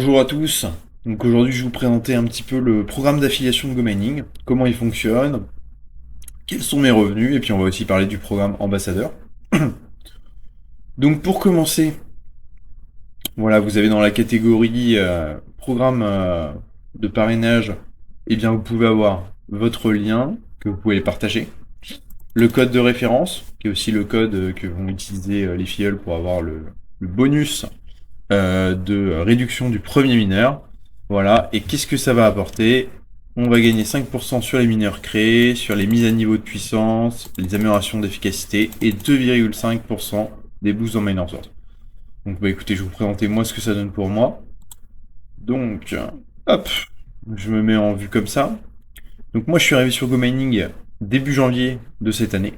Bonjour à tous. Donc aujourd'hui, je vais vous présenter un petit peu le programme d'affiliation de GoMining, comment il fonctionne, quels sont mes revenus, et puis on va aussi parler du programme ambassadeur. Donc pour commencer, voilà, vous avez dans la catégorie programme de parrainage, eh bien vous pouvez avoir votre lien que vous pouvez partager, le code de référence, qui est aussi le code que vont utiliser les filleuls pour avoir le bonus de réduction du premier mineur. Voilà, et qu'est-ce que ça va apporter? On va gagner 5% sur les mineurs créés, sur les mises à niveau de puissance, les améliorations d'efficacité et 2,5% des boosts en miner source. Donc bah écoutez, je vais vous présenter moi ce que ça donne pour moi. Donc, hop, je me mets en vue comme ça. Donc moi je suis arrivé sur GoMining début janvier de cette année.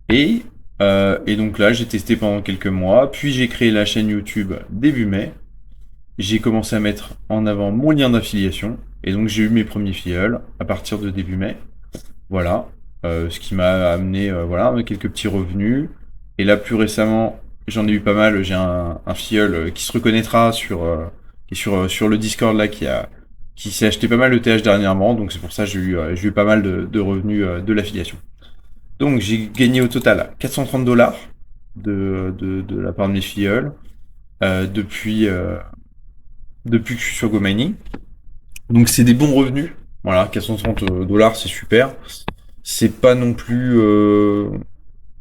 Et, et donc là j'ai testé pendant quelques mois, puis j'ai créé la chaîne YouTube début mai. J'ai commencé à mettre en avant mon lien d'affiliation. Et donc j'ai eu mes premiers filleuls à partir de début mai. Voilà. Ce qui m'a amené voilà, quelques petits revenus. Et là plus récemment, j'en ai eu pas mal. J'ai un filleul qui se reconnaîtra qui est sur le Discord là qui s'est acheté pas mal de TH dernièrement. Donc c'est pour ça que j'ai eu pas mal de revenus de l'affiliation. Donc j'ai gagné au total 430 dollars de la part de mes filleuls depuis que je suis sur GoMining. Donc c'est des bons revenus. Voilà, 430 dollars, c'est super. C'est pas non plus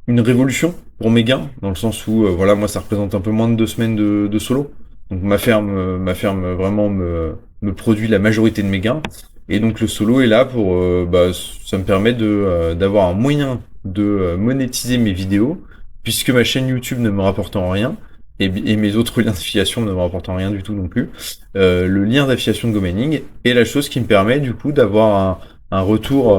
une révolution pour mes gains, dans le sens où voilà, moi ça représente un peu moins de 2 semaines de solo. Donc ma ferme vraiment me produit la majorité de mes gains. Et donc le solo est là pour ça me permet d'avoir un moyen de monétiser mes vidéos, puisque ma chaîne YouTube ne me rapporte en rien, et mes autres liens d'affiliation ne me rapportent en rien du tout non plus. Le lien d'affiliation de GoMining est la chose qui me permet du coup d'avoir un retour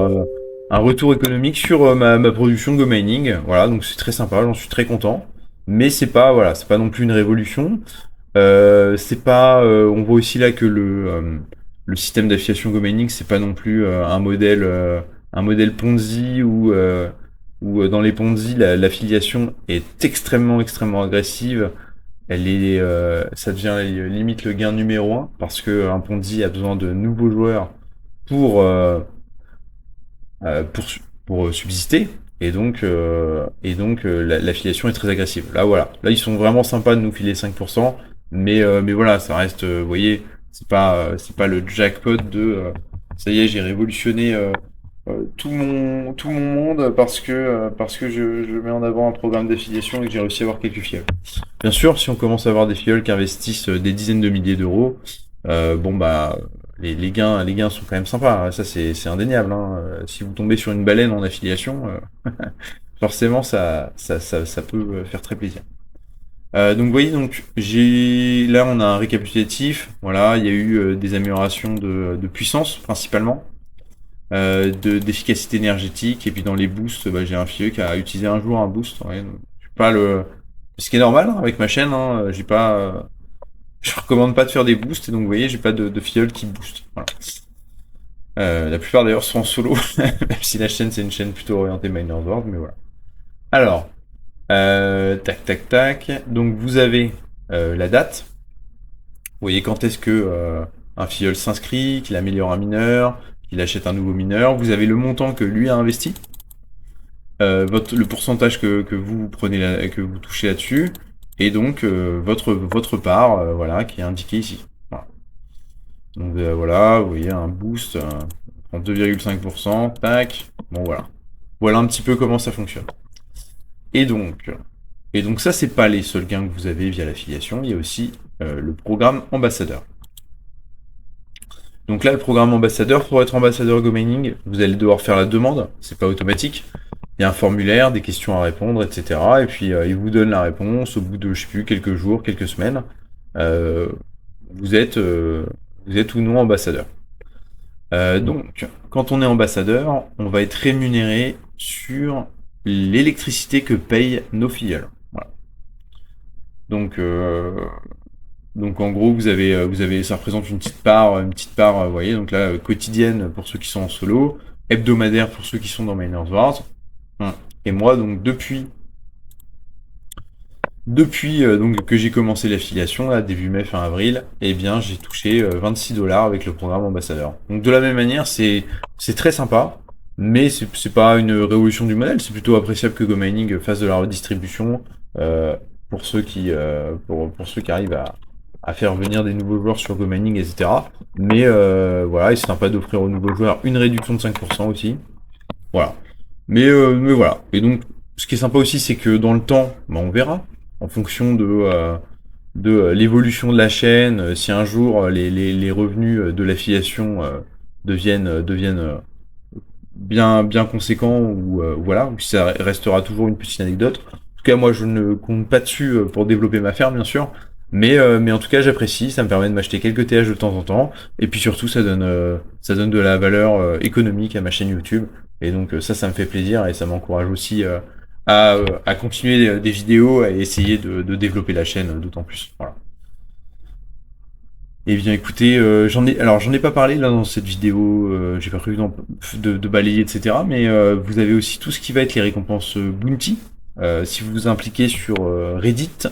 un retour économique sur ma production de GoMining. Voilà, donc c'est très sympa, j'en suis très content. Mais c'est pas voilà, c'est pas non plus une révolution. C'est pas, on voit aussi là que le système d'affiliation GoMining, c'est pas non plus un modèle Ponzi où dans les Ponzi l'affiliation est extrêmement agressive. Ça devient limite le gain numéro un parce que un Ponzi a besoin de nouveaux joueurs pour euh, pour, pour subsister. Et donc, l'affiliation est très agressive. Là, voilà. Là, ils sont vraiment sympas de nous filer 5%. Mais voilà, ça reste, vous voyez, c'est pas le jackpot ça y est, j'ai révolutionné tout mon monde parce que je mets en avant un programme d'affiliation et que j'ai réussi à avoir quelques filleuls. Bien sûr, si on commence à avoir des filleuls qui investissent des dizaines de milliers d'euros, bon bah les gains sont quand même sympas. Ça c'est indéniable, hein. Si vous tombez sur une baleine en affiliation, forcément ça peut faire très plaisir. Donc vous voyez, donc là on a un récapitulatif. Voilà, il y a eu des améliorations de puissance principalement, d'efficacité énergétique, et puis dans les boosts, bah, j'ai un filleul qui a utilisé un jour un boost. Ouais, donc, je suis pas le ce qui est normal hein, avec ma chaîne, hein, j'ai pas, je recommande pas de faire des boosts, et donc vous voyez, j'ai pas de filleul qui booste. Voilà. La plupart d'ailleurs sont en solo, même si la chaîne c'est une chaîne plutôt orientée Miners World, mais voilà. Alors, tac tac tac. Donc vous avez la date. Vous voyez quand est-ce que un filleul s'inscrit, qu'il améliore un mineur, qu'il achète un nouveau mineur. Vous avez le montant que lui a investi, le pourcentage que vous prenez que vous touchez là-dessus, et donc votre part, voilà, qui est indiquée ici. Voilà. Donc voilà, vous voyez un boost en 2,5%, tac. Bon voilà. Voilà un petit peu comment ça fonctionne. Et donc, et donc ça, c'est pas les seuls gains que vous avez via l'affiliation, il y a aussi le programme ambassadeur. Donc là, le programme ambassadeur, pour être ambassadeur GoMining, vous allez devoir faire la demande, c'est pas automatique. Il y a un formulaire, des questions à répondre, etc. Et puis il vous donne la réponse au bout de, je sais plus, quelques jours, quelques semaines. Euh, vous êtes, euh, vous êtes ou non ambassadeur. Donc, quand on est ambassadeur, on va être rémunéré sur l'électricité que payent nos filleuls. Voilà. Donc, en gros, ça représente une petite part, vous voyez, donc là, quotidienne pour ceux qui sont en solo, hebdomadaire pour ceux qui sont dans Miners Wars. Et moi, donc Depuis donc que j'ai commencé l'affiliation, là, début mai, fin avril, eh bien j'ai touché 26 $ avec le programme ambassadeur. Donc de la même manière, c'est très sympa, mais c'est pas une révolution du modèle, c'est plutôt appréciable que GoMining fasse de la redistribution euh, pour ceux qui arrivent à faire venir des nouveaux joueurs sur GoMining, etc. Mais voilà, et c'est sympa d'offrir aux nouveaux joueurs une réduction de 5% aussi. Voilà. Mais voilà. Et donc, ce qui est sympa aussi, c'est que dans le temps, bah, on verra, en fonction de l'évolution de la chaîne, si un jour les revenus de l'affiliation deviennent bien conséquents, ou voilà, ou si ça restera toujours une petite anecdote. En tout cas, moi, je ne compte pas dessus pour développer ma ferme, bien sûr. Mais en tout cas, j'apprécie, ça me permet de m'acheter quelques TH de temps en temps. Et puis surtout, ça donne de la valeur économique à ma chaîne YouTube. Et donc ça me fait plaisir et ça m'encourage aussi à continuer des vidéos, à essayer de développer la chaîne d'autant plus. Voilà. Eh bien écoutez, j'en ai pas parlé là dans cette vidéo, j'ai pas prévu de balayer, etc. Mais vous avez aussi tout ce qui va être les récompenses Bounty. Si vous vous impliquez sur Reddit,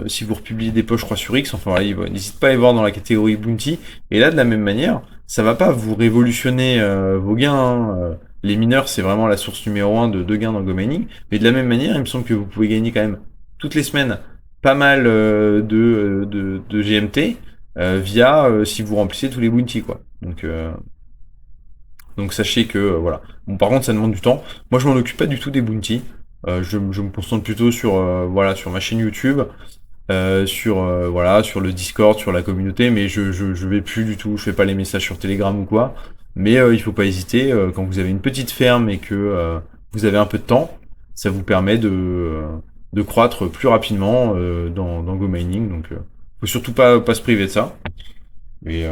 si vous republiez des posts, je crois, sur X, enfin voilà, n'hésitez pas à aller voir dans la catégorie Bounty. Et là, de la même manière, ça va pas vous révolutionner vos gains, hein. Les mineurs, c'est vraiment la source numéro un de gains dans GoMining. Mais de la même manière, il me semble que vous pouvez gagner quand même toutes les semaines pas mal de GMT via si vous remplissez tous les bounties, quoi. Donc sachez que voilà. Bon, par contre, ça demande du temps. Moi, je m'en occupe pas du tout des bounties. Je me concentre plutôt sur voilà, sur ma chaîne YouTube, sur le Discord, sur la communauté, mais je vais plus du tout, je fais pas les messages sur Telegram ou quoi. Mais il faut pas hésiter, quand vous avez une petite ferme et que vous avez un peu de temps, ça vous permet de croître plus rapidement dans GoMining. Donc faut surtout pas se priver de ça. Et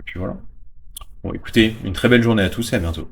puis voilà. Bon, écoutez, une très belle journée à tous et à bientôt.